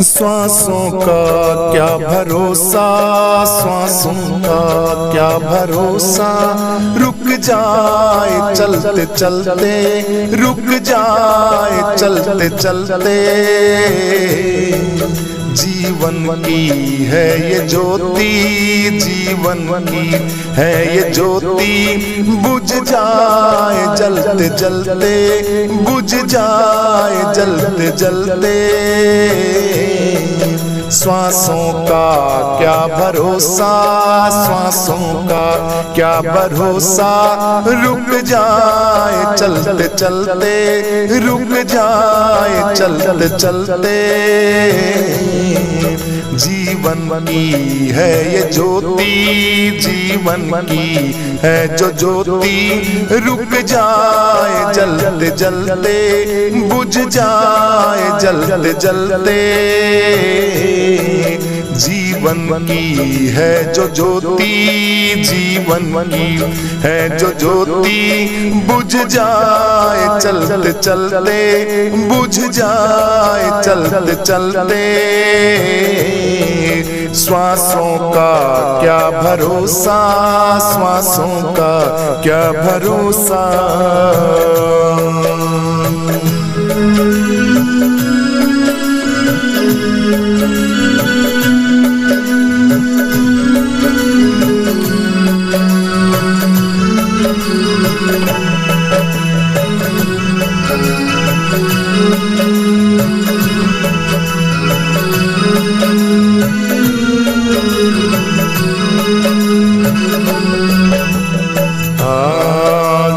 श्वासों का क्या भरोसा, श्वासों का क्या भरोसा, रुक जाए चलते चलते, रुक जाए चलते चलते। जीवन की है ये ज्योति, जीवन की है ये ज्योति, बुझ जाए जलते जलते, बुझ जाए जलते जलते। श्वासों का क्या भरोसा, श्वासों का क्या भरोसा, रुक जाए चलते चलते, रुक जाए चलते चलते। जीवन की है ये ज्योति, जीवन की है जो ज्योति, रुक जाए जलते जलते, बुझ जाए जलते जलते। जीवन की है जो ज्योति, जीवन की है जो ज्योति, बुझ जाए चलते चलते, बुझ जाए चलते चलते। श्वासों का क्या भरोसा, श्वासों का क्या भरोसा।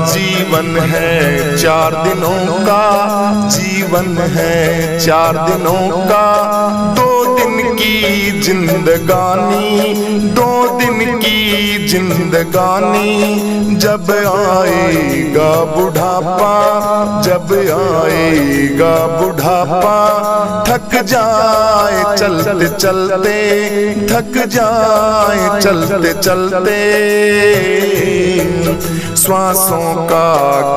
जीवन है 4 दिनों का, जीवन है 4 दिनों का, 2 दिन की जिंदगानी, 2 दिन की जिंदगानी। जब आएगा बुढ़ापा, जब आएगा बुढ़ापा, थक जाए चलते चलते, थक जाए चलते चलते। श्वासों का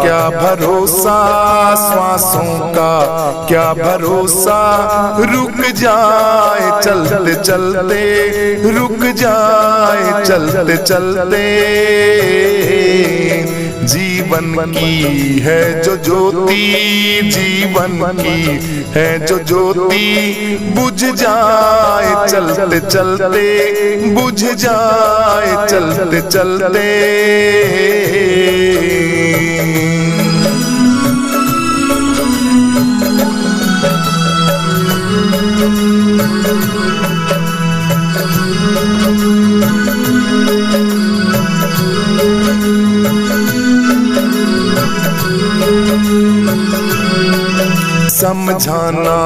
क्या भरोसा, श्वासों का क्या भरोसा, रुक जाए चलते चलते, रुक जाए चलते चलते। जीवन की है जो ज्योति, जीवन की है जो ज्योति, बुझ जाए चलते चलते, बुझ जाए चलते चलते। समझाना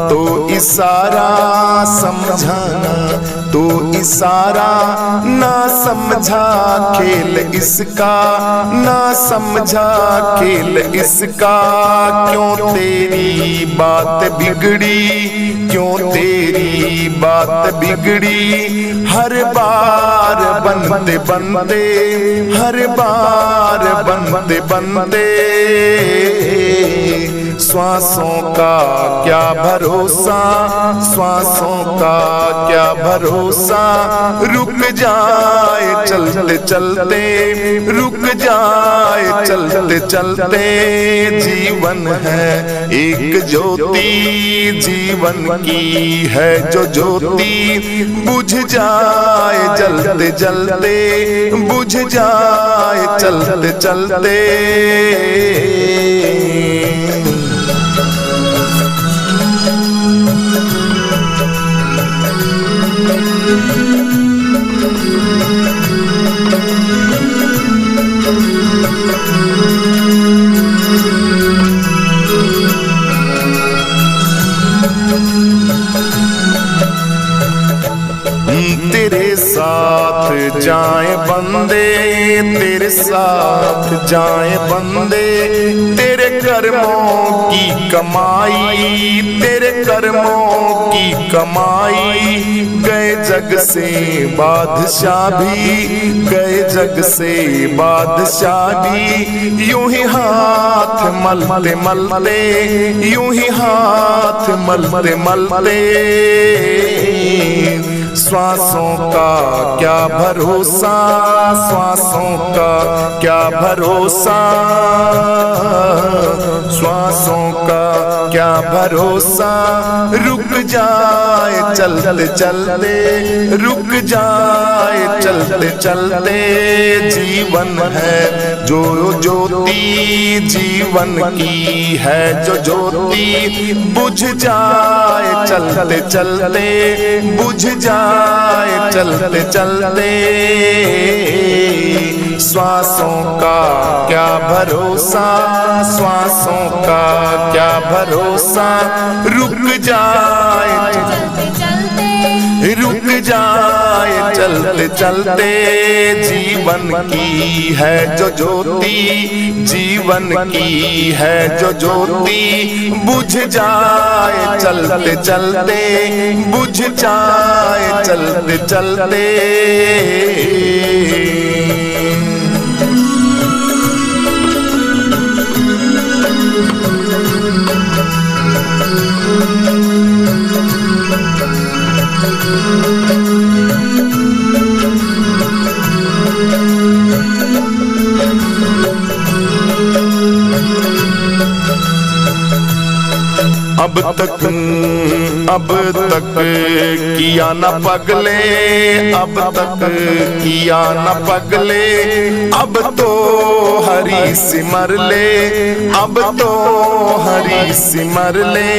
तो इशारा, समझाना तो इशारा, ना समझा खेल इसका, ना समझा खेल इसका। क्यों तेरी बात बिगड़ी, क्यों तेरी बात बिगड़ी, हर बार बनते बनते, हर बार बनते बनते। श्वासों का क्या भरोसा, श्वासों का क्या भरोसा, रुक जाए चलते चलते, रुक जाए चलते चलते। जीवन है एक ज्योति, जीवन की है जो ज्योति, बुझ जाए जलते जलते, बुझ जाए चलते चलते। तेरे साथ जाए बंदे, तेरे साथ जाए बंदे, तेरे कर्मों की कमाई, तेरे कर्मों की कमाई। गए जग से बादशाह भी, गए जग से बादशाह भी। यूं ही हाथ मलते मलते, यूं ही हाथ मलते मलते। श्वासों का क्या भरोसा, श्वासों का क्या भरोसा, श्वासों का क्या भरोसा। रुक जाए चलते चलते, रुक जाए चलते चलते। जीवन है जो ज्योति, जीवन की है जो ज्योति। बुझ जाए चलते चलते, बुझ जाए चलते चलते। श्वासों का क्या भरोसा, श्वासों का क्या भरोसा। रुक जाए चलते चलते, रुक जाए चलते चलते। जीवन की है जो ज्योति, जीवन की है जो ज्योति। बुझ जाए चलते चलते, बुझ जाए चलते चलते। अब तक किया न पगले, अब तक किया न पगले। अब तो हरी सिमर ले, अब तो हरी सिमर ले।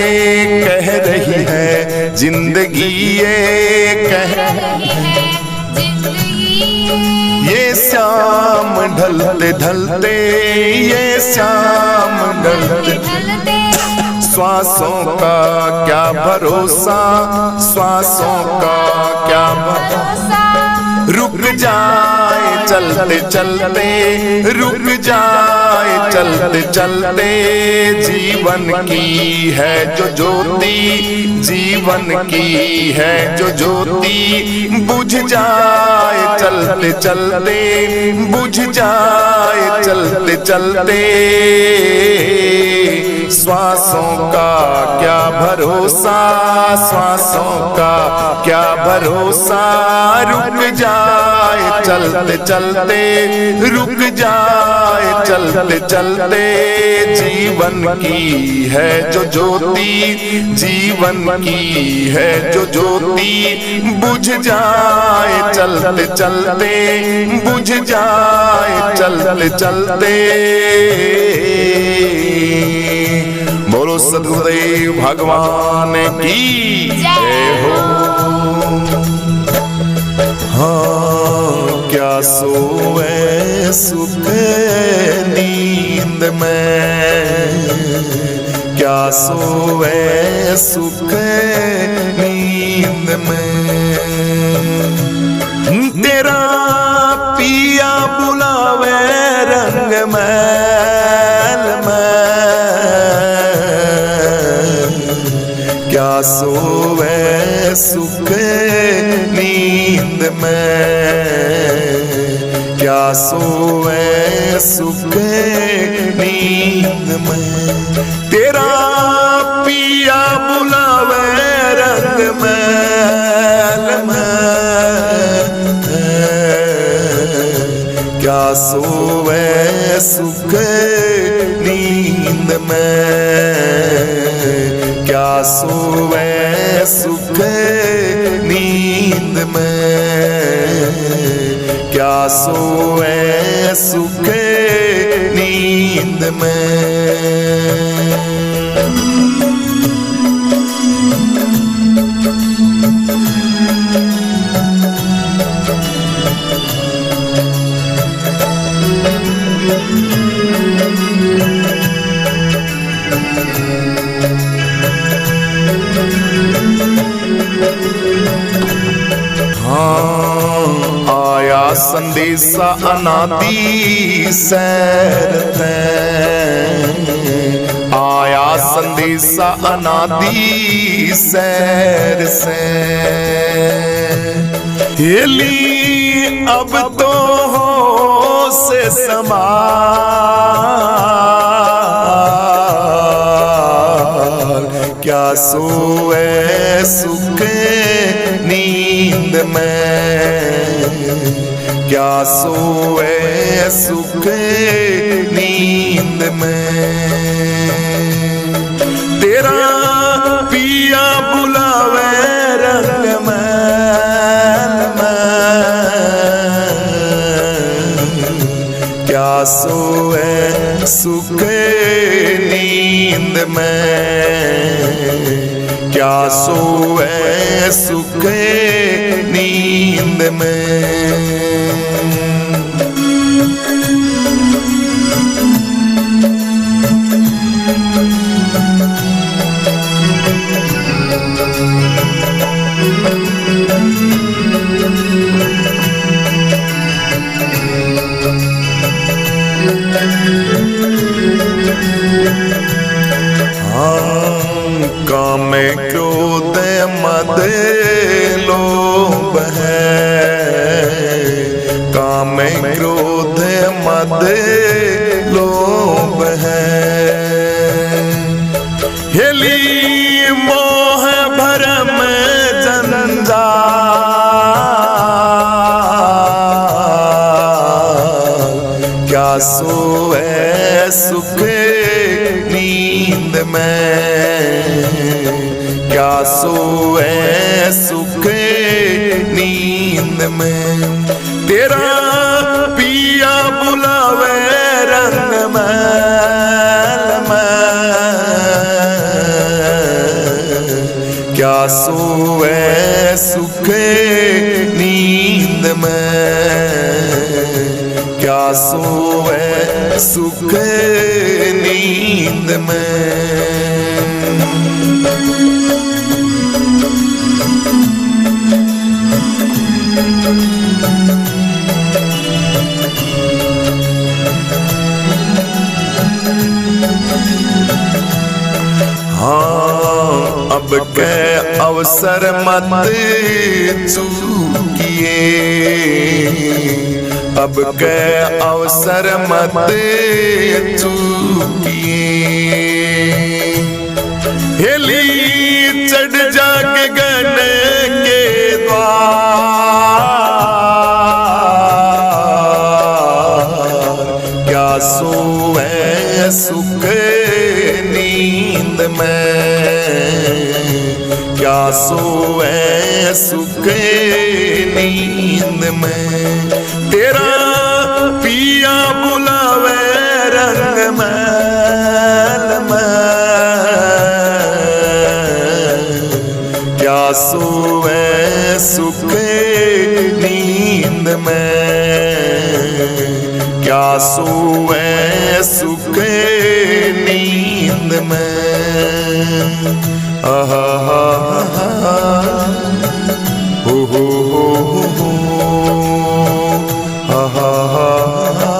कह रही है जिंदगी ये, कह रही है जिंदगी ये। शाम ढलते ढलते, ये शाम ढलते ढलते। श्वासों का क्या भरोसा, श्वासों का क्या भरोसा। रुक जाए चलते चलते, रुक जाए चलते चलते। जीवन की है जो ज्योति, जीवन की है जो ज्योति। बुझ जाए चलते चलते, बुझ जाए चलते चलते। श्वासों का क्या भरोसा, श्वासों का क्या भरोसा। रुक जाए चलते चलते, रुक जाए चलते चलते। जीवन की है जो ज्योति, जीवन की है जो ज्योति। बुझ जाए चलते चलते, बुझ जाए चलते चलते। बोलो सद्गुरुदेव भगवान की जय हो। हाँ क्या सोए सुख नींद में, क्या सोए सुख नींद में। तेरा पिया बुलावे रंग महल में, क्या सोवे सुख नींद में, क्या सोवे सुख नींद में। तेरा पिया बुलावे रंग महल में, क्या सोवे सुख नींद में, क्या सोवे सुख नींद में, क्या सोवे सुख नींद में। आया संदेशा अनादि सैरते, आया संदेशा अनादि सैर से, हेली अब तो हो से समा क्या सोए सुख नींद में, क्या सोए सुख नींद में। तेरा पिया बुलावे रंग महल में, क्या सोए सुख नींद में, क्या सोए सुख नींद में। काम क्रोध मद लोभ है, काम क्रोध मद लोभ है, हेली मोह भरम जंजाल, क्या सोए सुख नींद में, क्या सोए सुख नींद में। तेरा पिया बुलावे रंग महल में, क्या सोए सुख नींद में, क्या सोए सुख नींद में। हाँ अब के अवसर मत चूकिए, अब के अवसर मत चूकिए, हेली चढ़ जाके गण के द्वार, क्या सोए सुख नींद में, क्या सोए सुख नींद में। तेरा पिया बुलावे रंग महल में, क्या सोए सुख नींद में, क्या सोए सुख नींद में। आहा हा हा हो हो आहा हा हा।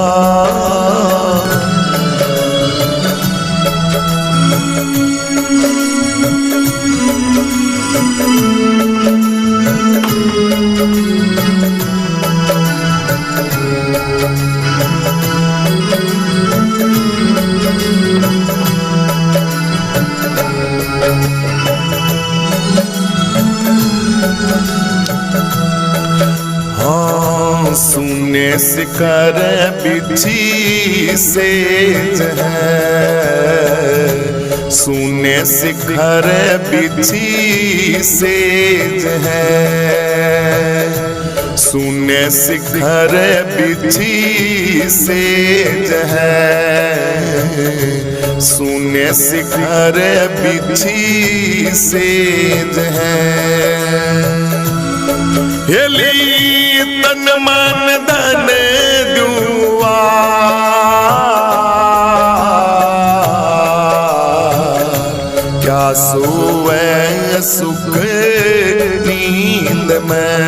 सुने शिखर बिछी सेज है, सुने शिखर बिछी सेज है, सुने शिखर बिछी सेज है, सुने शिखर बिछी सेज है, हेली तन मन धन दुआ, क्या सोए सुख नींद में,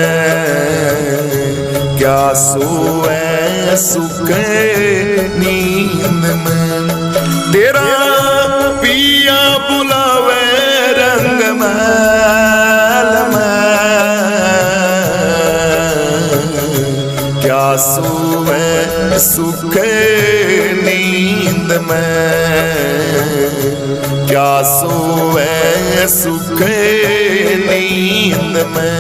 क्या सोए सुख नींद में। तेरा पिया बुलावे रंग महल में, क्या सोवे सुखे नींद में, क्या सोवे सुखे नींद में।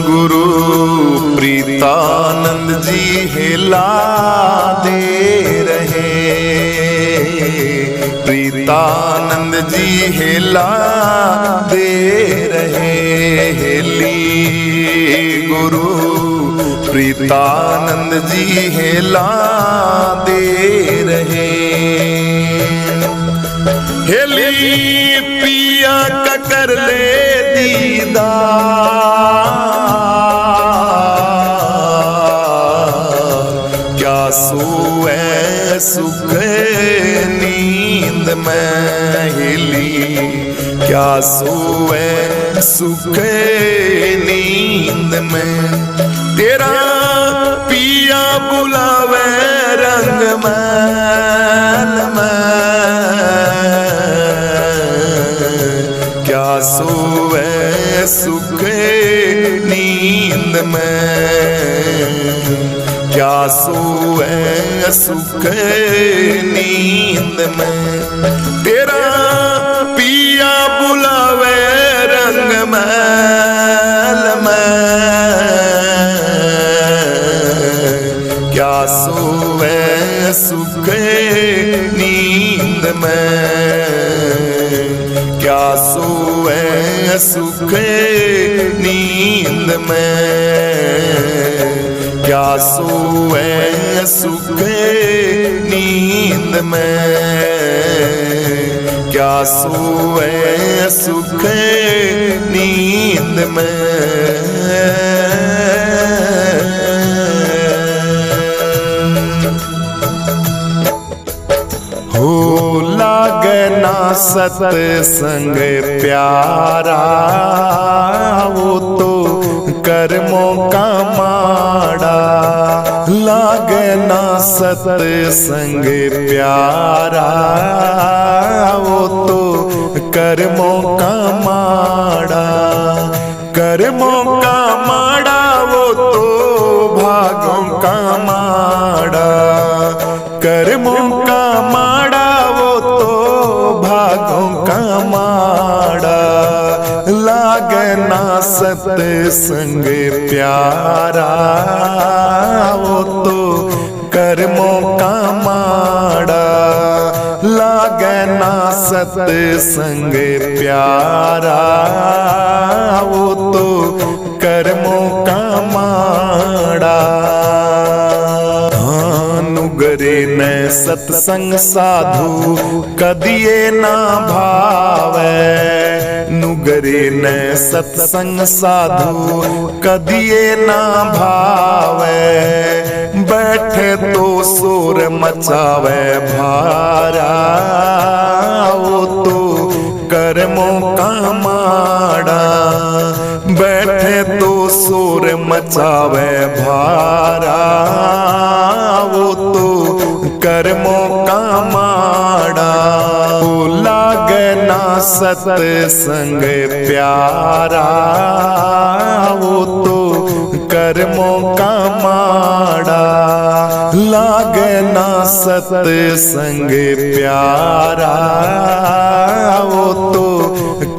गुरु प्रीतानंद जी हिला दे रहे, प्रीतानंद जी हिला दे रहे, हिली गुरु प्रीतानंद जी हिला दे रहे। हिली पिया का कर ले दीदार, क्या सोए सुख नींद में, हिली क्या सोए सुख नींद में। तेरा पिया बुलावे रंग महल में, क्या सोवे सुख नींद में, क्या सोवे सुख नींद में। तेरा पिया बुलावे रंग महल में, क्या सोवे सुख नींद में, क्या सोवे सुख नींद में, क्या सोवे सुख नींद में, क्या सोवे सुख नींद में। हो लागना सत्संग प्यारा, वो तो कर्मों का माड़ा, लागना सत्संग प्यारा, वो तो कर्मों का माड़ा, कर्मों का माड़ा, वो तो भागों का माड़ा, कर्मों का माड़ा, वो तो भागों का माड़ा, लागना सत्संग प्यारा, वो तो कर्मों का माड़ा, लागना सत्संग प्यारा, वो तो कर्मों का माड़ा। नुगरे न सत्संग साधु कदिए ना भावे, नुगरे न सत्संग साधु कदिए ना भावे, बैठे तो शोर मचावे भारा, वो तो कर्मों का माड़ा, बैठे तो शोर मचावे भारा, वो तो कर्मों का माड़ा। लागना सत्संग प्यारा, वो तो कर्मों का माड़ा, लागना सत्संग प्यारा, वो तो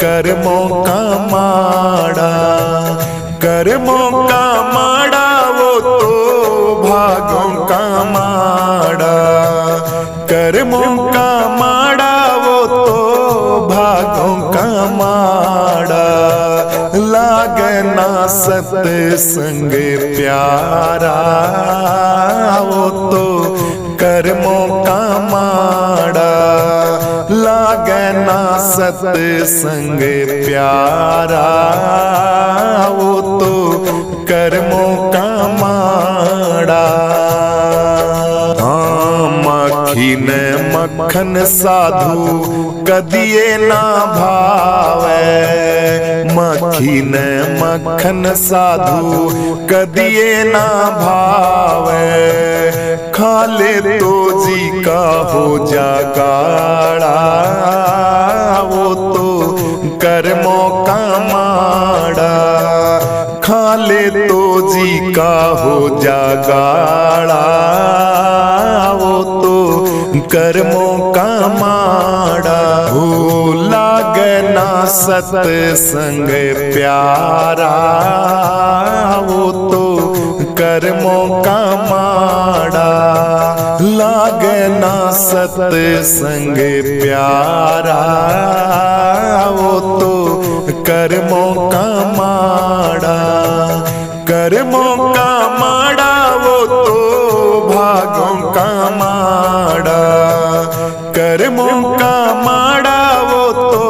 कर्मों का माड़ा, कर्मों का माड़ा, वो तो भागों का माड़ा, कर्मों का माड़ा, वो तो भागों का माड़ा, लागना सत्संग प्यारा, वो तो कर्मों का माड़ा, लागना सत्संग प्यारा, वो तो कर्मों का माड़ा। मक्खी ने मक्खन साधु कदिए ना भावे, मक्खी ने मक्खन साधु कदिए ना भावे, खा ले तो जी का हो जा गाड़ा, वो तो कर्मों का माड़ा। खा ले तो जी का हो जा गाड़ा, वो तो कर्मों का माड़ा। हो लागना सत्संग प्यारा, वो तो कर्मों का माड़ा। लागना सत्संग प्यारा, वो तो कर्मों का माड़ा। कर्मों का माड़ा, वो तो भागों का माड़ा। कर्मों का माड़ा, वो तो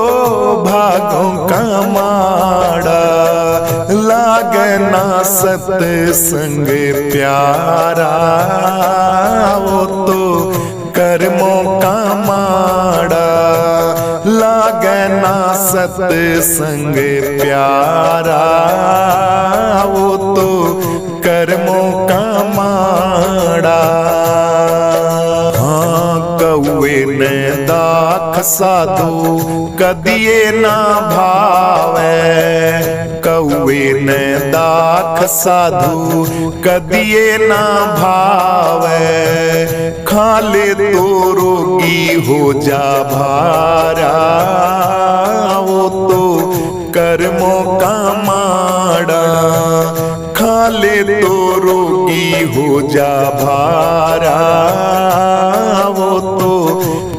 भागों का माड़ा। लागना सत्संग प्यारा, वो तो कर्मों का माड़ा। लागना सत्संग प्यारा, वो तो कर्मों का माड़ा। कौए ने दाख साधु कदिए ना भावे, कौए ने दाख साधु कदिए ना भावे, खा ले तो रोगी हो जा भारा, वो तो कर्मों का माड़ा। खा ले तो रोगी हो जा भारा, वो तो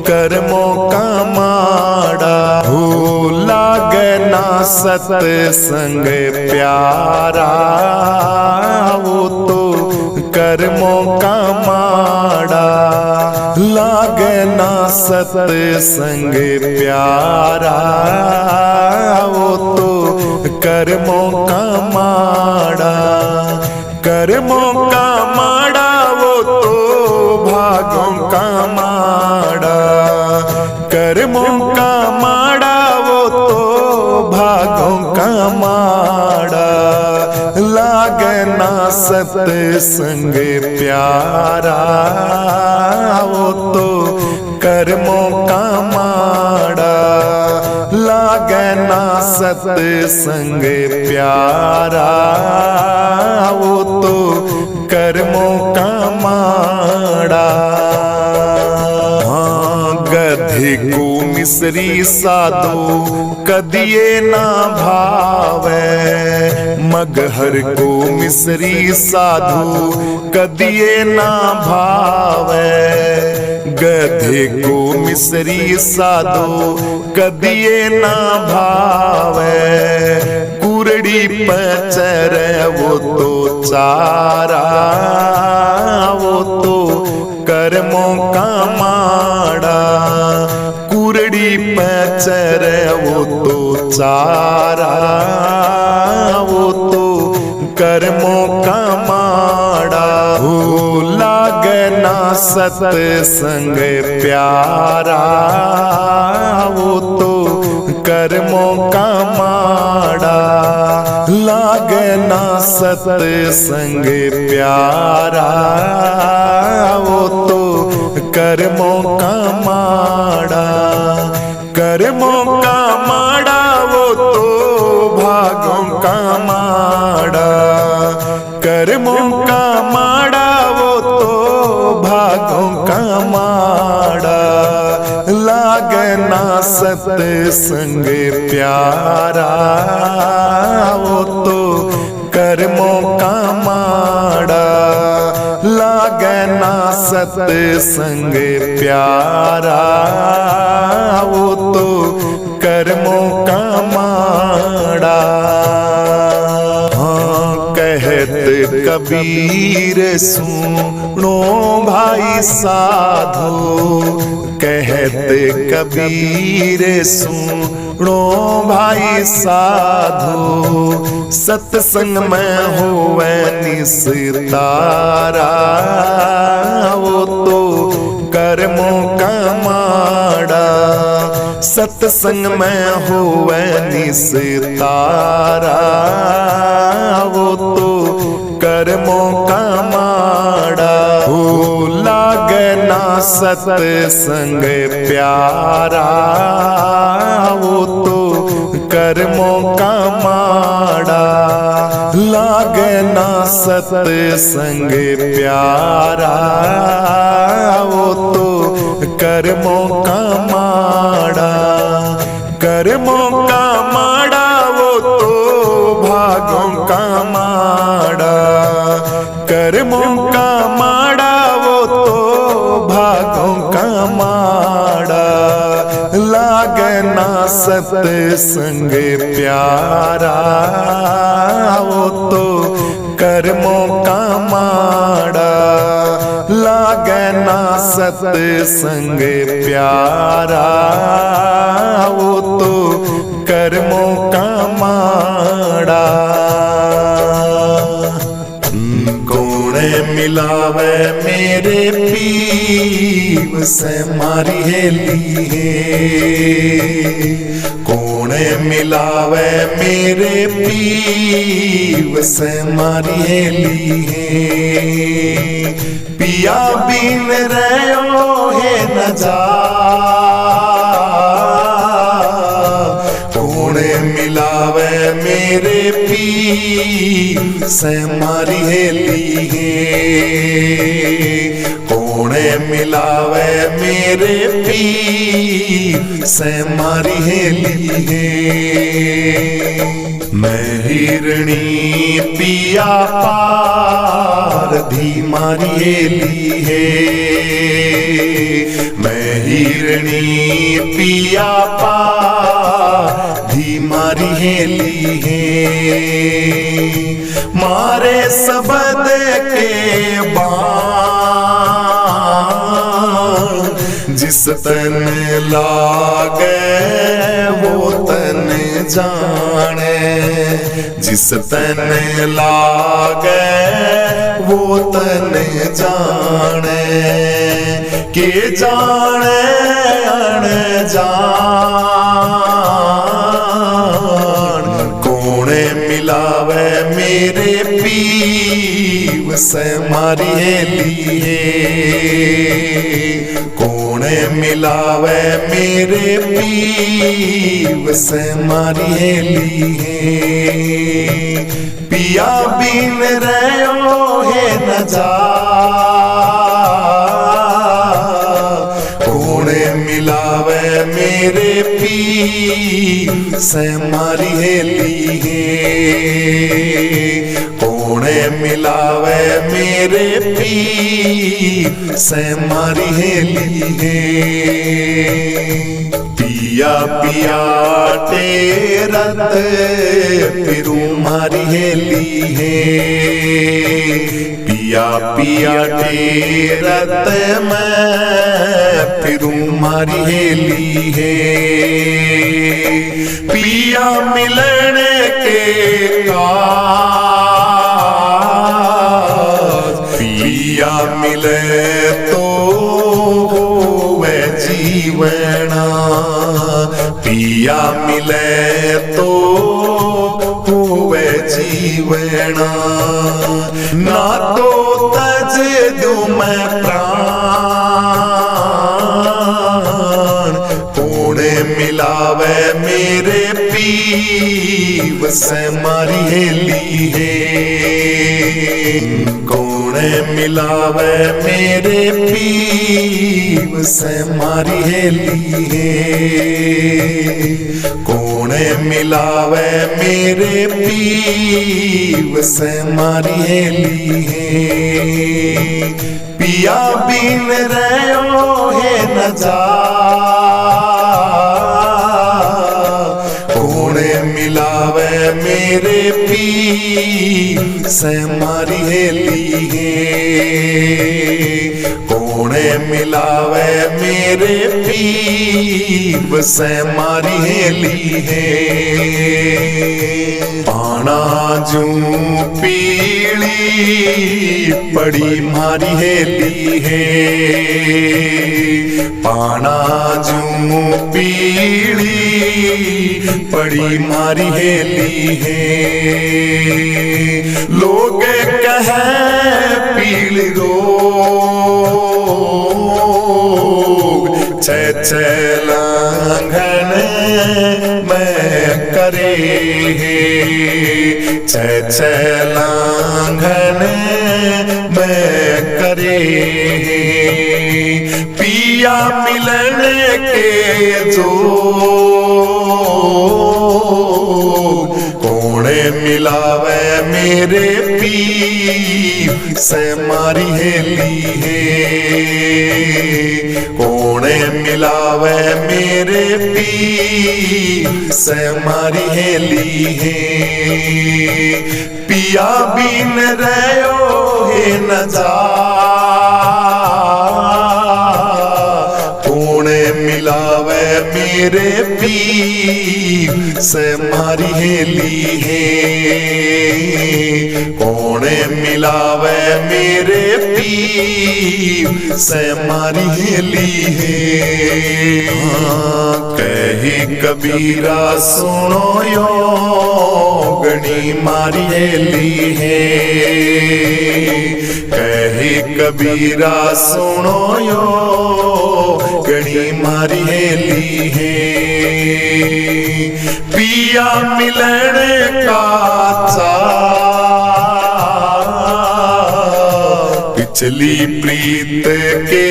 कर्मों का माड़ा। हो लागना सत्संग प्यारा, वो तो कर्मों का माड़ा। लागना सत्संग प्यारा, वो तो कर्मों का माड़ा। कर्मों का माड़ा, वो तो भागों का माड़ा। कर्मों का माड़ा, वो तो भागों का माड़ा। लागना सत्संग प्यारा, वो तो कर्मों का माड़ा। लागना सत्संग प्यारा, वो तो कर्मों का माड़ा। गधे को मिस्री साधु कदिए ना भावे, मगहर को मिस्री साधु कदिए ना भावे। गधे को मिस्री साधु कदिए ना भावे, कुरड़ी पचर वो तो चारा, वो तो कर्मों का माड़ा। कुरड़ी पचर वो तो चारा, वो तो कर्मों का माड़ा। हो लागना सत्संग प्यारा, वो तो कर्मों का माड़ा। लागना सत्संग प्यारा, वो तो कर्मों का माड़ा। कर्मों का माड़ा, वो तो भागों का माड़ा। कर्मों का माड़ा, वो तो भागों का माड़ा। लागना सत्संग प्यारा, वो तो कर्मों का माड़ा। लागना सत्संग प्यारा, वो तो कर्मों का माड़ा। कहत कबीर सुनो भाई साधो, कहते कबीर सुनो भाई साधु, सत्संग में होवे निस्तारा, वो तो कर्मों का माड़ा। सत्संग में होवे निस्तारा, वो तो कर्मों का माड़ा। हो लागना सत्संग प्यारा, वो तो कर्मों का माड़ा। लागना सत्संग प्यारा, वो तो कर्मों का माड़ा। कर्मों का माड़ा, वो तो भागों का माड़ा। कर्मों का माड़ा, वो तो भागों का माड़ा। लागना सत्संग प्यारा, वो तो कर्मों का माड़ा। लागना सत्संग प्यारा, वो तो कर्मों का माड़ा। कौन मिलावे मेरे पीव से मारी हेली है। कौन मिलावे मेरे पीव से मारी हेली है। पिया बिन रहो है न जा, कौन मिलावे मेरे पीव से मारी हेली है। कौन मिलावे मेरे पीव से मारी हेली है। मैं हिरणी पिया पार धी मारी हेली है। मैं हिरणी पिया पार धी मारी हेली है। मारे सबद के बाण, जिस तन लागे वो तन जाने। जिस तन लागे वो तन जाने। के जाने अनजान, कौन मिलावे मेरे पीव से मारी हेली है। कौन मिलावे मेरे पीव से मारी हेली है। पिया बिन रहो है न जा, कौन मिलावे मेरे पीव से मारी हेली है। कौन मिलावे मेरे पीव से मारी हेली है। पिया पिया टेरत फिरू मारी हेली है। पिया पिया टेरत मैं फिरू मारी हेली है। पिया मिलने के काज, पिया मिले तो होवे जीवना। पिया मिले तो होवे जीवना। ना तो तज दूं मैं प्राण, कौन मिलावे मेरे पीव से मारी हेली है। कौन मिलावे मेरे पीव से मारी हेली है। कौन मिलावे मेरे पीव से मारी हेली है। पिया बिन रहो है न जा, कौन मिलावे मेरे पीव से मारी हेली है। कोणे मिलावे मेरे पीर से मारी हेली है। पाना जू पीली पड़ी मारी हेली है। पाना जू पीली पड़ी मारी हेली है। लोग कहे पीली रोग लांघन मैं करे। लांघन मैं करे। पिया मिलन के जो कोणे मिलावे मेरे पीर से मारी हेली है। कोणे मिलावे मेरे पीर से मारी हेली है। पिया बिन रहो है न जा। कोणे मिलावे मेरे पीर से मारी हेली है। कोणे मिलावे मेरे पीर से मारी हेली है। कही कबीरा सुनो यो गणी मारी हेली है। कही कबीरा सुनो यो गणी मारी हेली है। पिया मिलन का चा पिछली प्रीत के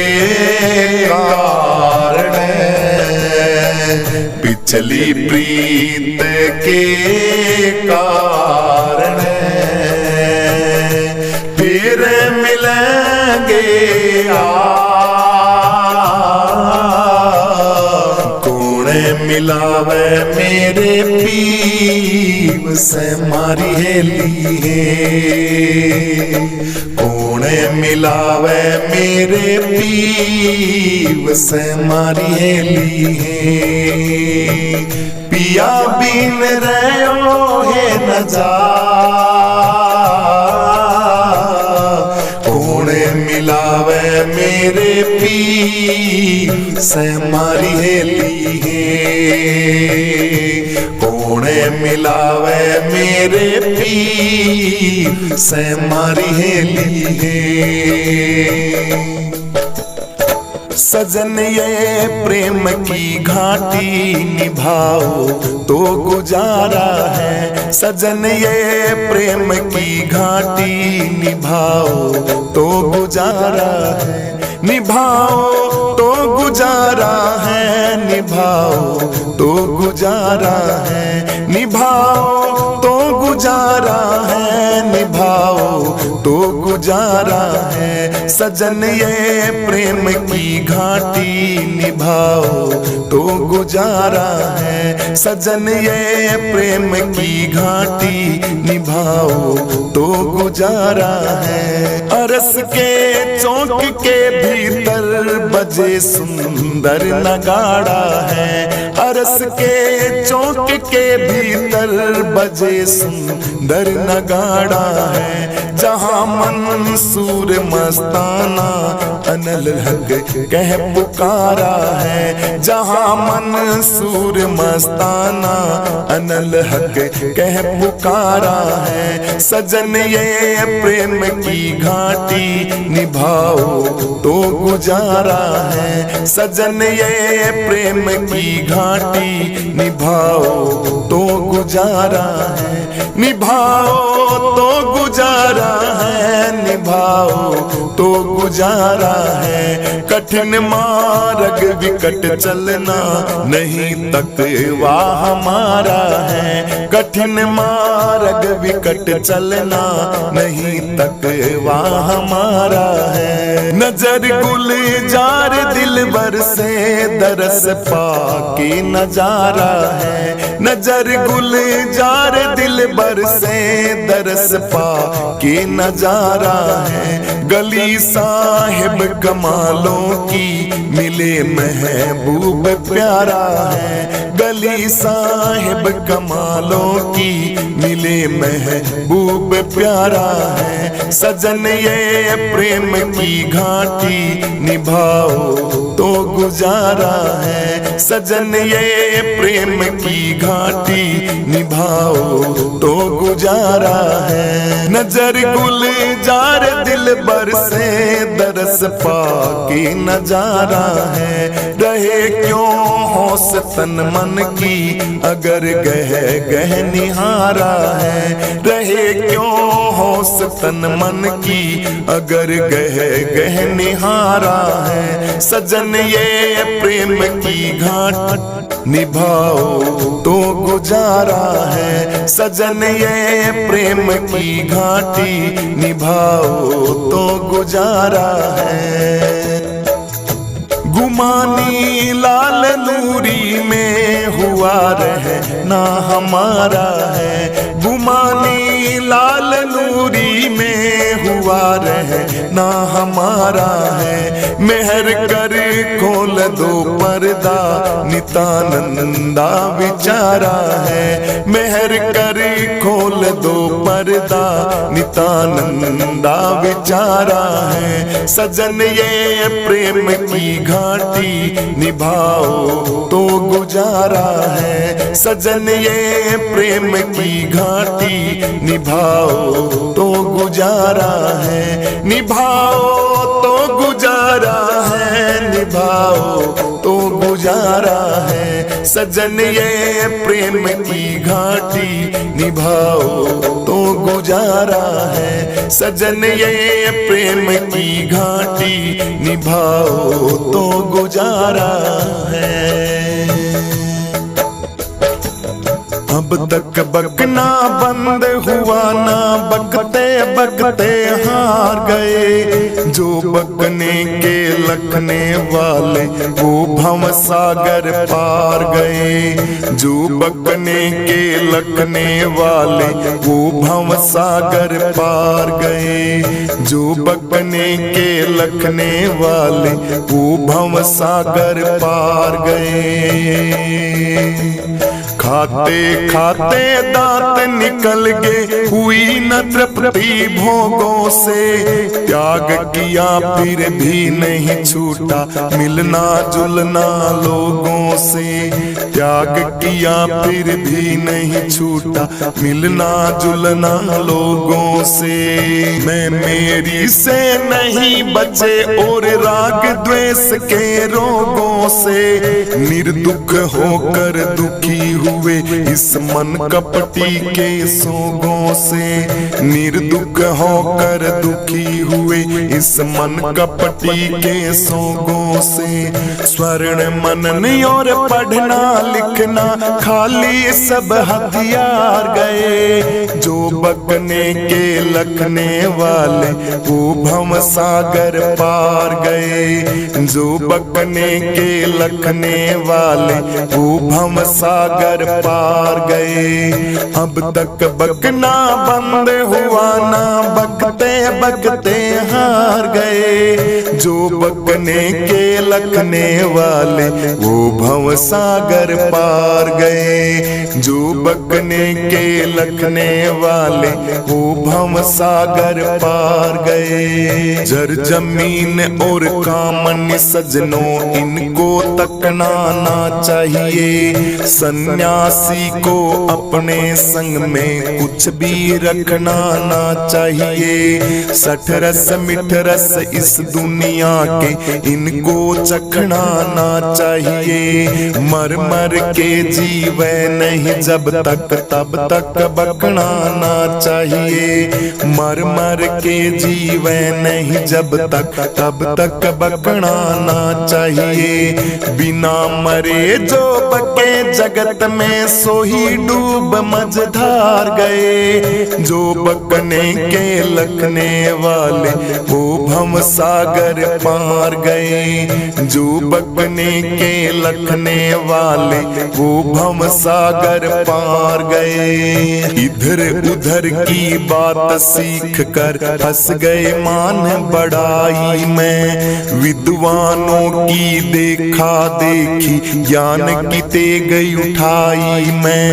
कारण। पिछली प्रीत के कारण फिर मिलेंगे कोणे मिलावे मेरे पीर से मारी हेली है। कोणे मिलावे मेरे पीर से मारी हेली है। पिया बिन रहो है न जा। कोणे मिलावे मेरे पीर से मारी हेली है। कोणे मिलावे मेरे पीर से मारी हेली है। सजन ये प्रेम की घाटी निभाओ तो गुजारा है। सजन ये प्रेम की घाटी निभाओ तो गुजारा है। निभाओ तो गुजारा है। निभाओ तो गुजारा है। निभाओ तो गुजारा है। निभाओ तो गुजारा है। सजन ये प्रेम की घाटी निभाओ तो गुजारा है। सजन ये प्रेम की घाटी निभाओ तो गुजारा है। अरस के चौक के भीतर बजे सुंदर नगाड़ा है। अरस के चौक के भीतर बजे सुंदर नगाड़ा है। जहाँ मंसूर मस्ताना अनल हक कह पुकारा है। जहाँ मंसूर मस्ताना अनल हक कह पुकारा है। सजन ये प्रेम की घाटी निभाओ तो गुजारा है। सजन ये प्रेम की घाटी निभाओ तो गुजारा है। निभाओ तो गुजारा है। निभाओ तो गुजारा है। कठिन मार्ग विकट चलना नहीं तकवा हमारा है। कठिन मार्ग विकट चलना नहीं तकवा हमारा है। नजर गुलजार दिलबर से दरस पाके नजारा है। नजर गुलजार दिलबर से दरस पाके नजारा है। गली साहिब कमालों की मिले महबूब प्यारा है। गली साहिब कमालों की मिले महबूब प्यारा है। सजन ये प्रेम की घाटी निभाओ तो गुजारा है। सजन ये प्रेम की घाटी निभाओ तो गुजारा है। नजर गुलजार दिलबर से दरस पाके नजारा है। रहे क्यों होश तन मन की अगर गह गह निहारा है। रहे क्यों होश तन मन की अगर गह गह निहारा है। सजन ये प्रेम की घाट निभाओ तो गुजारा है। सजन ये प्रेम की घाटी निभाओ तो गुजारा है। गुमानी लाल नूरी में हुआ रहना हमारा है। गुमानी लाल नूरी में हुआ रहना हमारा है। मेहर कर खोल दो पर्दा नितानंदा विचारा है। मेहर कर खोल दो पर्दा नितानंदा विचारा है। सजन ये प्रेम की घाटी निभाओ तो गुजारा है। सजन ये प्रेम की घाटी निभाओ तो गुजारा है। निभाओ तो गुजारा है। निभाओ तो गुजारा है। सजन ये प्रेम की घाटी निभाओ तो गुजारा है। सजन ये प्रेम की घाटी निभाओ तो गुजारा है। अब तक बकना बंद हुआ ना बकते बकते हार गए। जो बकने के लखने वाले वो भव सागर पार गए। जो बकने के लखने वाले वो भव सागर पार गए। जो बकने के लखने वाले वो भव सागर पार गए। खाते खाते दांत निकल गए हुई न तृप्ति भोगों से। त्याग किया फिर भी नहीं छूटा मिलना जुलना लोगों से। त्याग किया फिर भी नहीं छूटा मिलना जुलना लोगों से। मैं मेरी से नहीं बचे और राग द्वेष के रोगों से। निर्दुख होकर दुखी हुए इस मन कपटी के सोगों से। निर्दुख होकर दुखी हुए इस मन कपटी के सोगों से। स्वर्ण मनन और पढ़ना लिखना खाली सब हथियार गए। जो बकने के लखने वाले वो भव सागर पार गए। जो बकने के लखने वाले वो भव सागर पार गए। अब तक बकना बंद हुआ ना बकते बकते हार गए। जो बकने के लखने वाले वो भव सागर पार गए। जो बकने के लखने वाले वो भव सागर पार गए। जर जमीन और कामन सजनों इनको तकना ना चाहिए। सन्यासी को अपने संग में कुछ भी रखना ना चाहिए। सठ रस मिठ रस इस दुनिया के इनको चखना ना चाहिए। मर मर के जीवे नहीं जब तक तब तक बकना ना चाहिए। मर मर के जीवे नहीं जब तक तब तक बकना ना चाहिए। बिना मरे जो बके जगत में सो ही डूब मझधार गए। जो बकने के लखने वाले वो भव सागर पार गए। जो बकने के लखने वाले वो भव सागर पार गए। इधर उधर की बात सीख कर हंस गए मान बढ़ाई में। विद्वानों की देखा देखी ज्ञान की तेग उठाई में।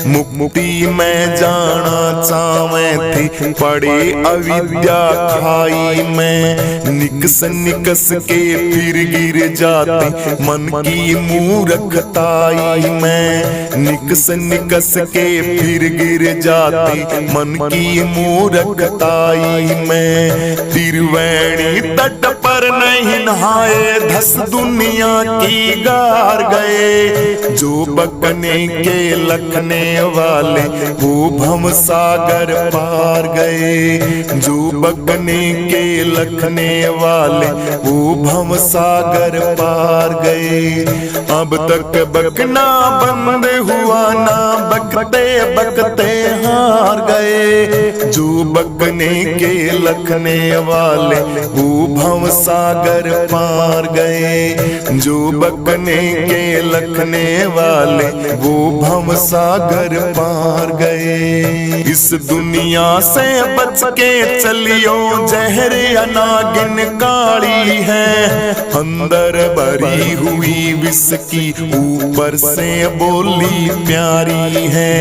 मुक्ति में जाना चावे थे पड़े अविद्या खाई में। निकस निकस के फिर गिर जाते मन की मूर्खताई में। निकस निकस के फिर गिर जाते मन की मूर्खताई में। त्रिवेणी तट पर नहीं नहाए धस दुनिया की गार गए। जो बकने के लखने वाले वो भव सागर पार गए। जो बकने के लखने वाले वो भव सागर पार गए। अब तक बकना बंद हुआ ना बकते बकते हार गए। जो बकने के लखने वाले वो भव सागर पार गए। जो बकने के लखने वाले वो भव सागर पार गए। इस दुनिया से बच के चलियो जहर अनागिन काली है। अंदर भरी हुई विष की ऊपर से बोली प्यारी है।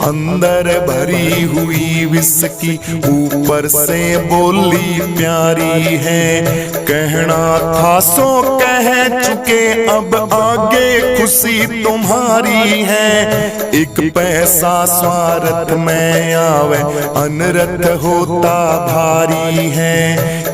अंदर भरी हुई विष की ऊपर से बोली प्यारी है। कहना था सो कह चुके अब आगे खुशी तुम्हारी है। एक पैसा स्वार्थ में आवे अनर्थ होता भारी है।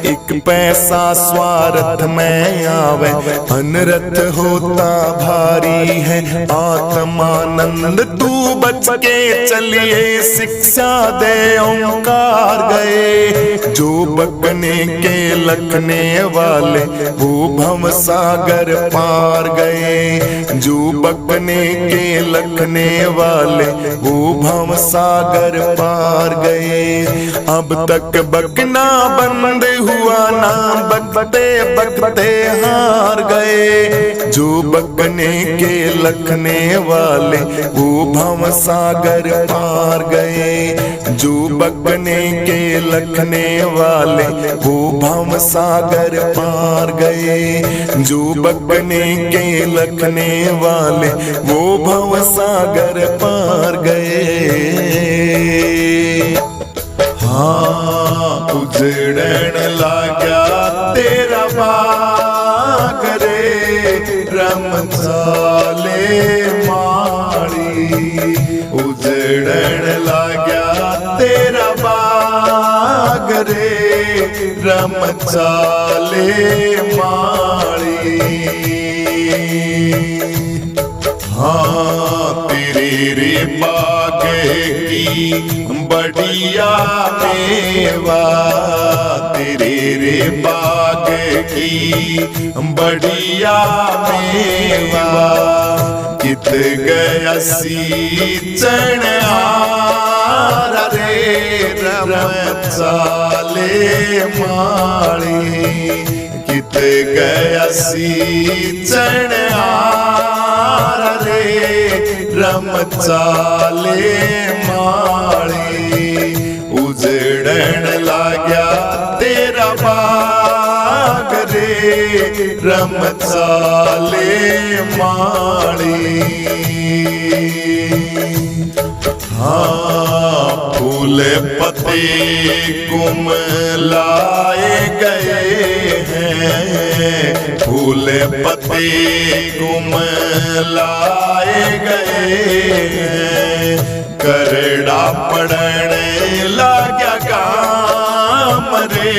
एक पैसा स्वार्थ में आवे अनर्थ होता भारी है। आत्मानंद तू बच के चलिए शिक्षा दे ओंकार गए। जो बकने के लखने वाले वो भव सागर पार गए। जो बकने के लखने वाले वो भव सागर पार गए। अब तक बकना बंद हुआ ना बकते बकते हार गए। जो बकने के लखने वाले वो भव सागर पार गए। जो बकने के लखने वाले वो भव सागर पार गए। जो बकने के लखने वाले वो भव सागर पार गए। हाँ उजड़न लाग्या तेरा बाग रे रमजाले माड़ी। उजड़न लाग्या तेरा बाग रे रमजाले माड़ी। हाँ तेरे रे बाग की बढ़िया मेवा। तेरे रे बाग की बढ़िया मेवा। कित गया सींचन हार रे रमजाले माड़ी। कित गया सींचन हार रे रमजाले माड़ी। उजड़न लाग्या तेरा बाग रे रमजाले माड़ी। हाँ फूल पत्ते कुमलाए गए हैं। फूल पत्ते कुमलाए गए हैं। करड़ा पड़ने लाग्या काम रे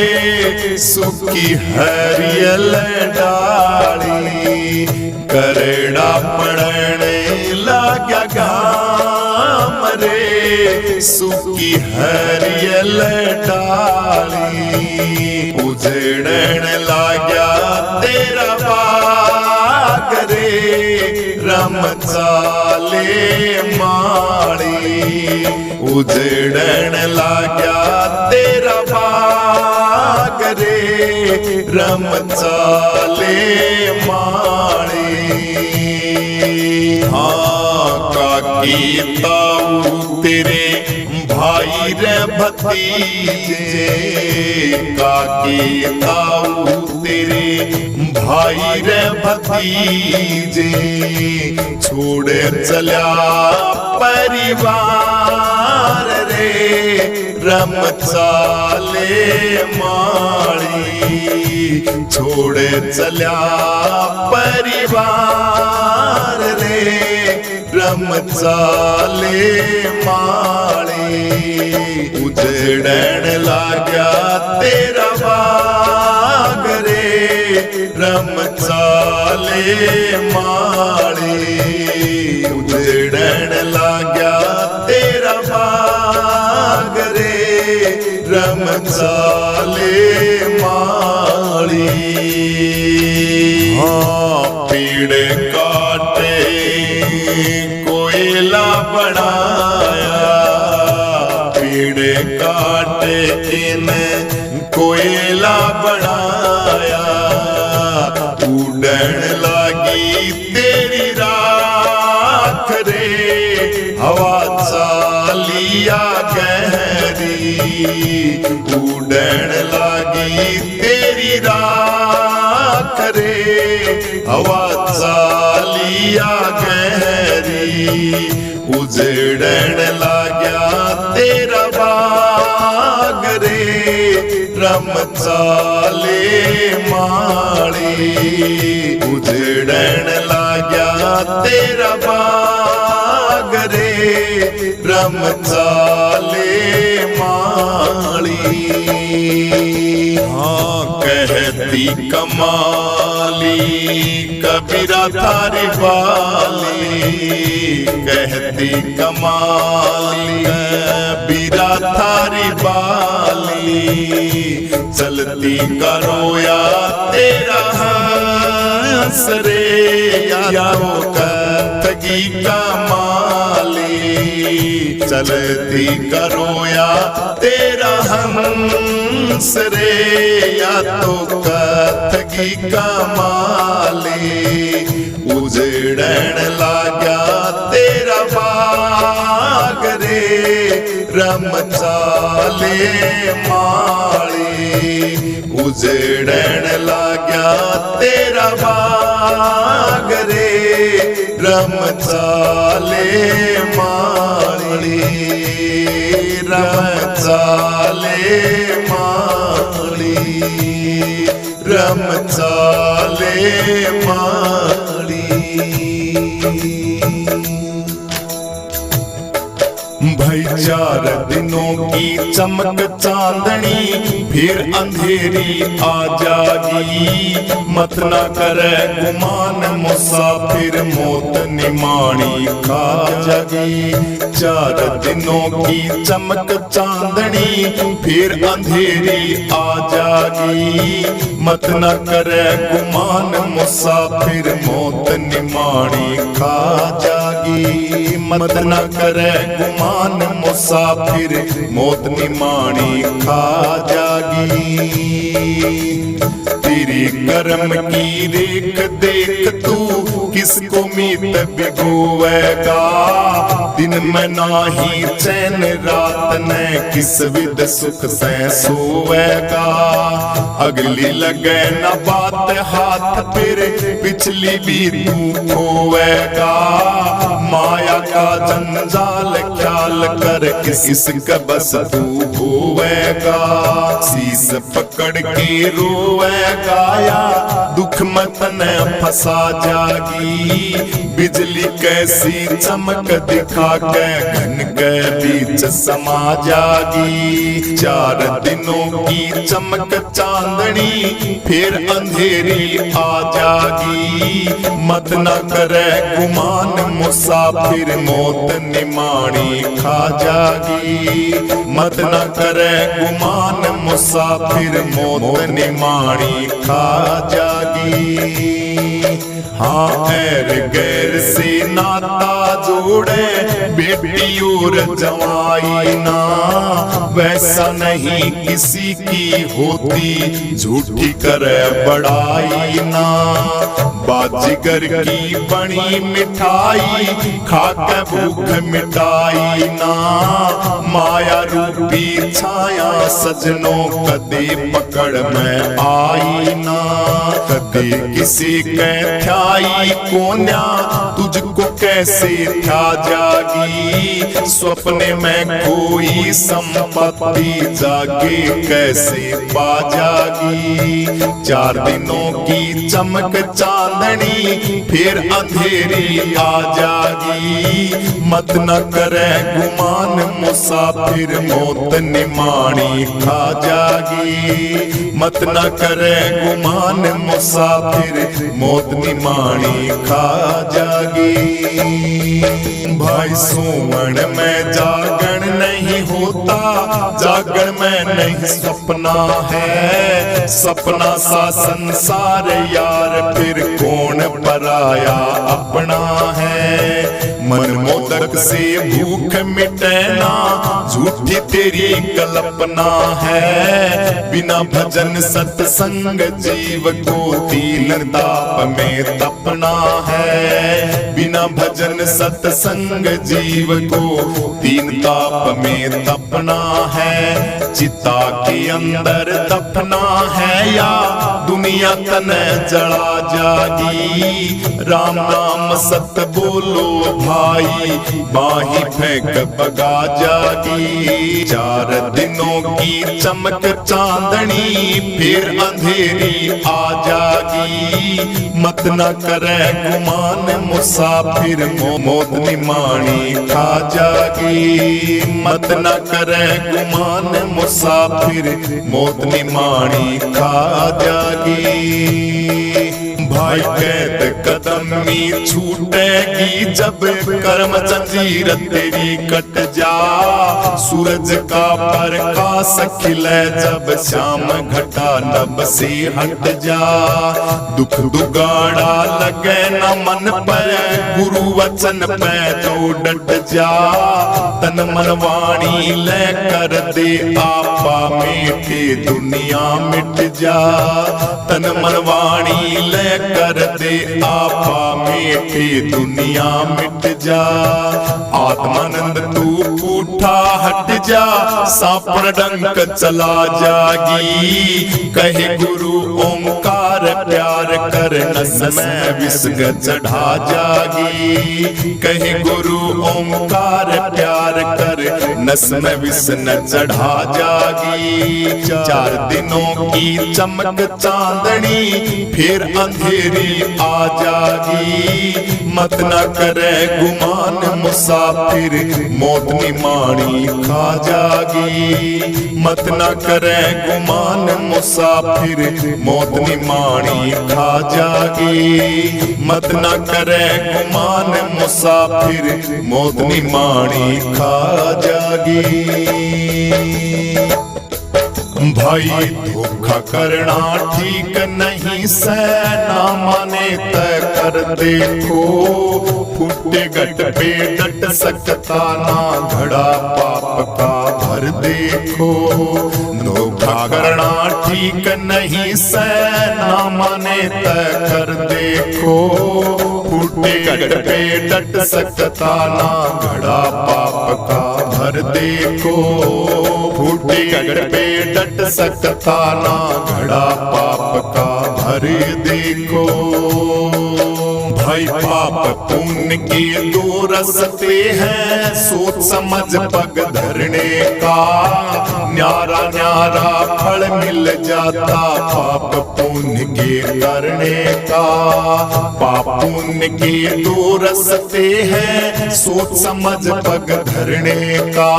सुखी हरियल डाली। करड़ा पड़ने लाग्या काम रे सुखी हरियल डाली। उजड़न लाग्या तेरा बाग रे रमजाले माड़ी। उजड़न लाग्या तेरा बाग गरे रम चाले माणे। हाँ काकी ताऊ तेरे भाई रे भतीजे, काकी ताऊ तेरे भाई रे भतीजे, छोड़ चला परिवार रे रम चाले माणी। छोड़ चला परिवार रे रम चाले माणी। उजड़न लाग्या तेरा बाग रे रम चाले माणी। उजड़न लाग्या तेरा बाग रे रम चाले माणी। हाँ पेड़ काटे कोयला बनाया, पेड़ काटे इन कोयला बनाया। उड़न लगी तेरी राख रे हवा चालिया गहरी। उड़न लगी तेरी राख रे हवा चालिया गहरी। उजड़न लाग्या तेरा बाग रे रम चाले माणी। उजड़न लाग्या तेरा बाग रे रम चाले माणी। हाँ कहती कमाली कबीरा थारी बाली, कहती कमाली कबीरा थारी बाली। चलती करोया तेरा हंस रे या वो कथगी कमाली। चलती करोया तेरा हंस रे या तो कथगी कमाली। उजड़न लाग्या तेरा बाग रे रम चाले माणी। उजड़न लाग्या तेरा बाग रे रम चाले माणी। रम चाले माणी, रम चाले माणी। भाई 4 दिनों की चमक चांदनी फिर अंधेरी आ जागी। मत न करे गुमान मुसाफिर मौत निमाणी खा जागी। 4 दिनों की चमक चांदनी फिर अंधेरी आ जागी। मत न करे गुमान मुसाफिर मौत निमाणी खा जागी। मत न करे गुमान मुसाफिर मौत निमाणी खा जागी। तेरी कर्म की रेख देख तू किसको मीत भिगोवेगा। दिन में नाही चैन रात ने किस विद सुख से सोवेगा। अगली लगे न बात हाथ फिर पिछली भी तू खोवेगा। माया का जंजाल ख्याल कर इसका बस तू होवेगा। शीस पकड़ के रोवेगा या दुख मत न फंसा जागी। बिजली कैसी चमक दिखा के घन के बीच समा जागी। 4 दिनों की चमक चांदनी फिर अंधेरी आ जागी। मत न करे गुमान मुसाफिर मौत निमाणी खा जागी। मत न करे गुमान मुसाफिर मौत निमाणी खा जागी। हाँ एर गैर से नाता जोड़े बेटी और जवाई ना, वैसा नहीं किसी की होती झूठी करे बड़ाई ना। बाजीगर की बनी मिठाई खाकर भूख मिटाई ना, माया रूपी छाया सजनों कदे पकड़ में आई ना। कदे किसी के थ्याई कोन्या तुझको कैसे था जागी, स्वप्ने में कोई संपत्ति जागे कैसे पा जागी। 4 दिनों की चमक चांदनी फिर अंधेरी आ जागी, मत न करे गुमान मुसाफिर मौत निमाणी खा जागी। मत न करे गुमान मुसाफिर मौत निमाणी खा जागी। भाई सोमन में जागरण नहीं होता, जागरण में नहीं सपना है। सपना सा संसार यार फिर कौन पराया अपना है। मन मोदक से भूख मिटे ना, झूठी तेरी कल्पना है। बिना भजन सत्संग जीव को तीन ताप में तपना है। बिना भजन सत्संग जीव को 3 ताप में तपना है। चिता के अंदर दफना है या दुनिया तन जला जागी। राम नाम सत बोलो भाई, बाही फेंक बगा जागी। 4 दिनों की चमक चांदनी फिर अंधेरी आ जागी। मत न करे गुमान मुसाफिर मौत निमाणी खा जागी। मत न करे गुमान मुसाफिर मौत निमाणी खा जागी। भाई कैद कदमी छूटेगी जब कर्म जंजीर तेरी कट जा। सूरज का प्रकाश खिले जब शाम घटा नभ से हट जा। दुख दुगाड़ा लगे न मन पर गुरु वचन पे जो डट जा। तन मन वाणी ले कर दे आपा मीठे दुनिया मिट जा। तन मन वाणी ले कर दे आपा मीठे दुनिया मिट जा। आत्मानंद तू उठा हट जा, सापर डंक चला जागी। कहे गुरु ओंकार प्यार कर नस में विस्ग चढ़ा जागी। कहे गुरु ओंकार प्यार कर नस में विस्न चढ़ा जागी। 4 दिनों की चमक चांदनी फिर अंधेरी आ जागी। मत न करे गुमान मुसाफिर मौत निमाणी खा जागी। मत न करे गुमान मुसाफिर मौत निमाणी खा जागी। मत न करे गुमान मुसाफिर मौत निमाणी खा जागी। भाई धोखा करना ठीक नहीं से, ना माने तय कर देखो। फूटे गट पे डट सकता ना, घड़ा पाप का भर देखो। धोखा करना ठीक नहीं से, ना माने तय कर देखो। फूटे गट पे डट सकता ना, घड़ा पाप का भर देखो। फूटे गट पे डट सकता ना, घड़ा पाप का भर देखो। भाई पाप पुण्य के 2 रस्ते हैं, सोच समझ पग धरने का। न्यारा न्यारा फल मिल जाता पाप पुण्य के करने का। पाप पुण्य के 2 रस्ते हैं, सोच समझ पग धरने का।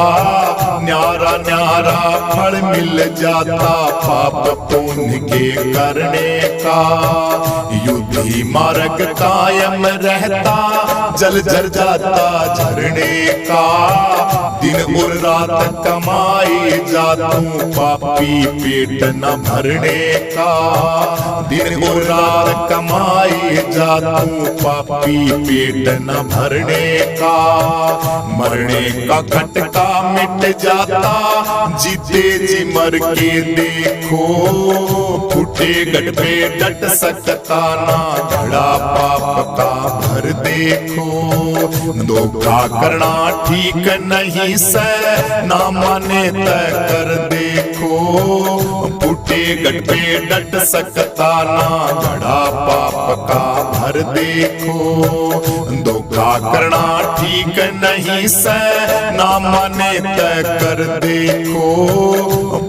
न्यारा न्यारा फल मिल जाता पाप पुण्य के करने का। युद्ध बुद्धि मार्ग कायम रहता, जल जर जाता झरने का। दिन और रात कमाई जातू, पापी पेट न भरने का। दिन और रात कमाई जातू, पापी पेट न भरने का। मरने का खटका मिट जाता, जीते जी मर के देखो। फूटे गढ़ पे डट सकता ना, घड़ा पाप का भर देखो। धोखा करना ठीक नहीं से, ना माने तय कर देखो। फूटे गढ़ पे डट सकता ना, घड़ा पाप का भर देखो। धोखा करना ठीक नहीं से, ना माने तय कर देखो।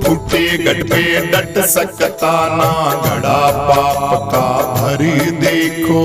फूटे गढ़ पे डट सकता ना, घड़ा पाप का भर देखो।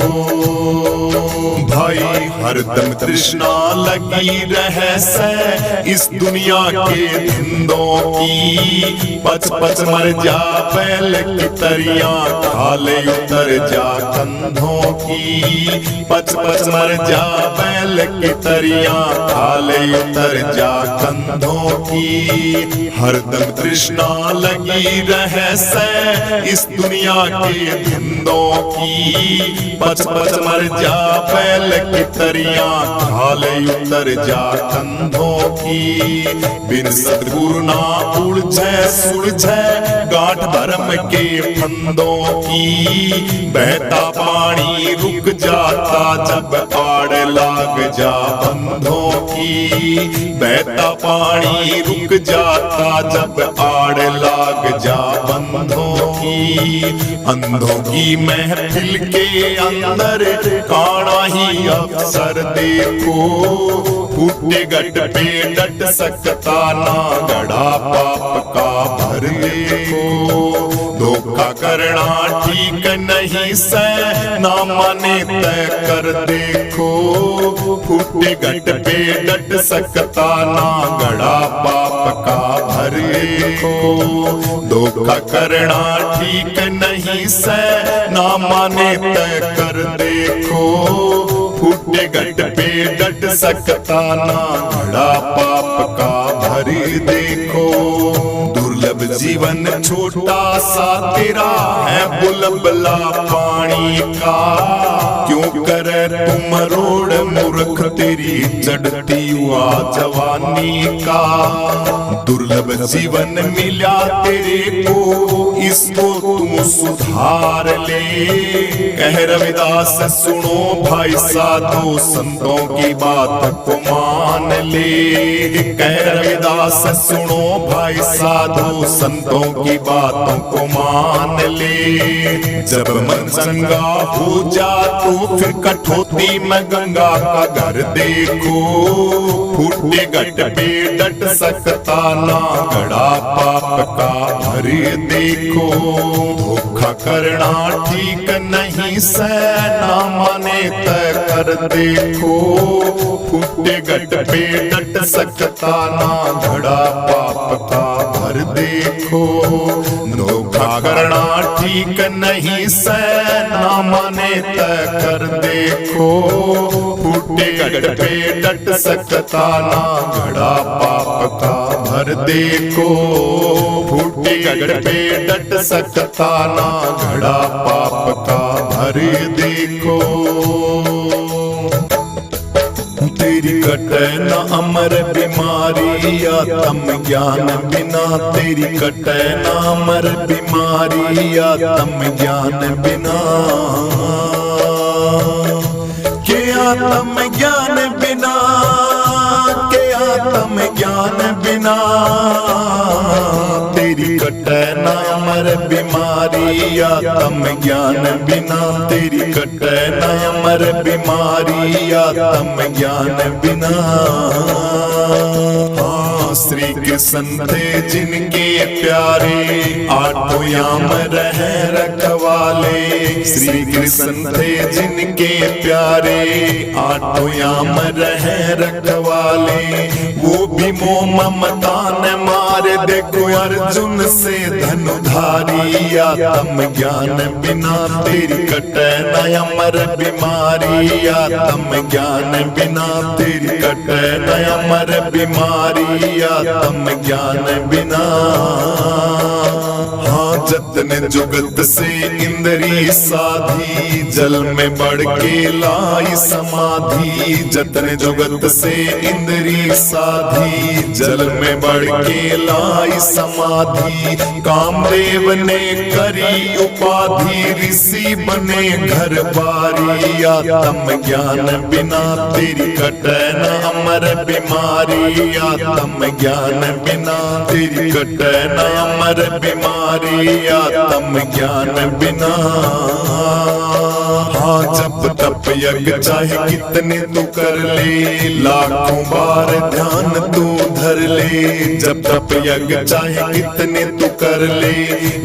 भाई हरदम तृष्णा लगी रहे से, इस दुनिया के धंधों की। पच पच मर जा बैल की तरियां, खाले उतर जा कंधों की। पच पच मर जा बैल की तरियां, खाले उतर जा कंधों की। हरदम तृष्णा लगी रहे से, इस दुनिया के धंधों की। पच पच मर जा बैल की तरियां, खाले उतर जा कंधों की। बिन सद्गुरु ना उलझे सुलझे, गांठ धर्म के फंदों की। बहता पानी रुक जाता, जब आड़ लाग जा बंधों की। बहता पानी रुक जाता, जब आड़ लाग जा बंधों की। अंधों की महफिल के अंदर, काना ही अवसर देखो। फूटे गढ़ पे डट सकता ना, घड़ा पाप का भर देखो। धोखा करना ठीक नहीं से, ना माने तय कर देखो। फूटे गढ़ पे डट सकता ना, घड़ा पाप का भर देखो। धोखा करना ठीक नहीं से, ना माने तय कर देखो। फूटे गढ़ पे डट सकता ना, घड़ा पाप का भर देखो। दुर्लभ जीवन छोटा सा तेरा है, बुलबुला पानी का। क्यों करे तुम रोड मूर्ख, तेरी चढ़ती हुआ जवानी का। दुर्लभ जीवन मिला तेरे को, इसको तू सुधार ले। कह रविदास सुनो भाई साधु, संतों की बात को मान ले। कह रविदास सुनो भाई साधु, संतों की बातों को मान ले। जब मन चंगा हो जा, तो फिर कठौती में गंगा का घर देखो। फूटे गढ़ पे डट सकता ना, घड़ा पाप का भर देखो। धोखा करना ठीक नहीं से, ना माने तय कर देखो। फूटे गढ़ पे डट सकता ना, घड़ा पाप का भर देखो। धोखा करना ठीक नहीं से, ना माने तय कर देखो। फूटे गढ़ पे डट सकता ना, घड़ा पाप का भर देखो। फूटे गढ़ पे डट सकता ना, घड़ा पाप का भर देखो। तेरी कटे न अमर बीमारी, आत्म ज्ञान बिना। तेरी कटे न अमर बीमारी, आत्म ज्ञान बिना। के आत्म ज्ञान बिना, के आत्म ज्ञान बिना। तेरी कटे न अमर बीमारी, आत्म ज्ञान बिना। तेरी कटे न अमर बीमारी, आत्म ज्ञान बिना। श्री कृष्ण थे जिनके प्यारे, आठों याम रहे रखवाले। श्री कृष्ण थे जिनके प्यारे, आठों याम रहे रखवाले। वो भी मोह ममता न मारे। देखो अर्जुन से धनुधारी, आत्म ज्ञान बिना तेरी कटे न अमर बीमारी। आत्म ज्ञान बिना तेरी कटे न अमर बीमारी। आत्म ज्ञान बिना। हाँ जतने जुगत से इंद्री साधी, जल में बढ़ के लाई समाधि। जतने जुगत से इंद्री साधी, जल में बढ़ के लाई समाधि। कामदेव ने करी उपाधि, ऋषि बने घर बारी। आत्म ज्ञान बिना तेरी कटे न अमर बीमारी। आत्म ज्ञान बिना तेरी कटे न अमर बीमारी। आत्म ज्ञान बिना। हाँ जब तप यज्ञ चाहे कितने तू कर ले, लाखों बार ध्यान तू धर ले। जब तप यज्ञ चाहे कितने तू कर ले,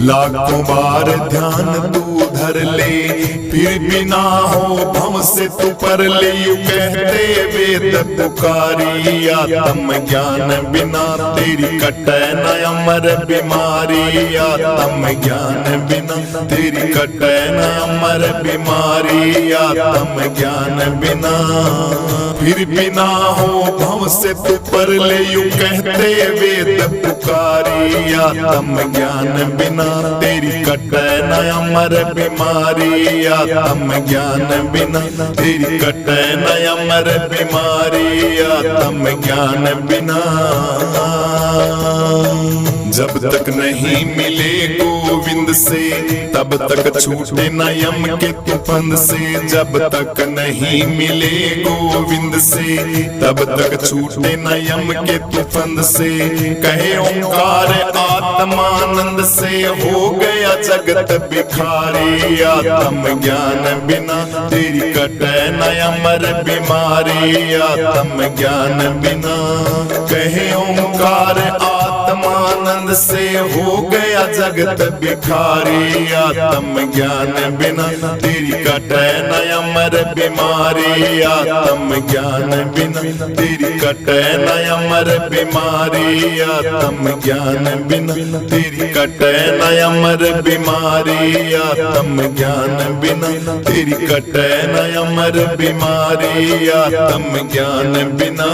लाखों बार ध्यान तू धर ले। फिर भी ना हो भव से तू पर ले, यूं कहते वेद पुकारी। आत्म ज्ञान बिना तेरी कटे न अमर बीमारी। आत्म ज्ञान बिना तेरी कटे न अमर बीमारी। आत्म ज्ञान बिना। फिर भी ना हो भव से तू पर ले, यूं कहते वेद पुकारी। आत्म ज्ञान बिना तेरी कटे न अमर बीमारी। आत्म ज्ञान बिना तेरी कटे न अमर बीमारी। आत्म ज्ञान बिना। जब तक नहीं मिले गोविंद से, तब तक छूटे न यम के तुफंद से। जब तक नहीं मिले गोविंद से, तब तक छूटे न यम के तुफंद से। कहे ओंकार आत्मानंद से, हो गया जगत बिखारी। आत्म ज्ञान बिना तेरी कटे न अमर बीमारी। आत्म ज्ञान बिना। कहे ओंकार आत्मानंद से, हो गया जगत बिखारी। आत्म ज्ञान बिना तेरी कटे न अमर बीमारी। आत्म ज्ञान बिना तेरी कटे न अमर बीमारी। आत्म ज्ञान बिना तेरी कटे न अमर बीमारी। आत्म ज्ञान बिना तेरी कटे न अमर बीमारी। आत्म ज्ञान बिना।